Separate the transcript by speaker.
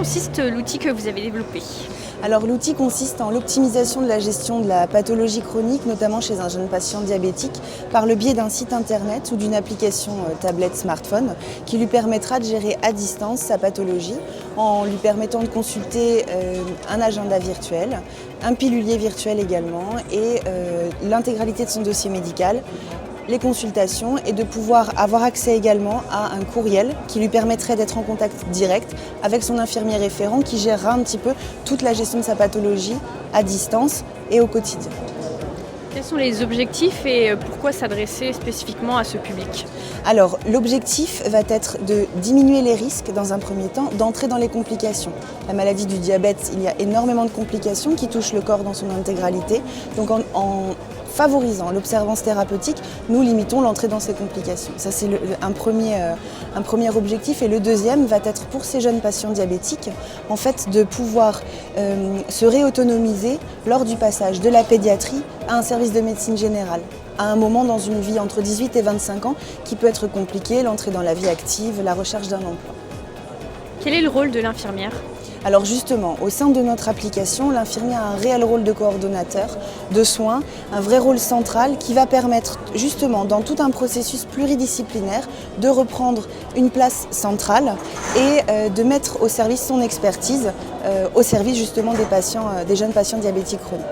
Speaker 1: consiste l'outil que vous avez développé?
Speaker 2: Alors l'outil consiste en l'optimisation de la gestion de la pathologie chronique, notamment chez un jeune patient diabétique, par le biais d'un site internet ou d'une application tablette smartphone qui lui permettra de gérer à distance sa pathologie en lui permettant de consulter un agenda virtuel, un pilulier virtuel également et l'intégralité de son dossier médical, les consultations et de pouvoir avoir accès également à un courriel qui lui permettrait d'être en contact direct avec son infirmier référent qui gérera un petit peu toute la gestion de sa pathologie à distance et au quotidien.
Speaker 1: Quels sont les objectifs et pourquoi s'adresser spécifiquement à ce public?
Speaker 2: Alors l'objectif va être de diminuer les risques dans un premier temps, d'entrer dans les complications. La maladie du diabète, il y a énormément de complications qui touchent le corps dans son intégralité. Donc en favorisant l'observance thérapeutique, nous limitons l'entrée dans ces complications. Ça c'est un premier objectif. Et le deuxième va être pour ces jeunes patients diabétiques, en fait, de pouvoir se réautonomiser lors du passage de la pédiatrie à un service de médecine générale, à un moment dans une vie entre 18 et 25 ans qui peut être compliqué, l'entrée dans la vie active, la recherche d'un emploi.
Speaker 1: Quel est le rôle de l'infirmière?
Speaker 2: Alors justement, au sein de notre application, l'infirmier a un réel rôle de coordonnateur de soins, un vrai rôle central qui va permettre justement dans tout un processus pluridisciplinaire de reprendre une place centrale et de mettre au service son expertise, au service justement des jeunes patients diabétiques chroniques.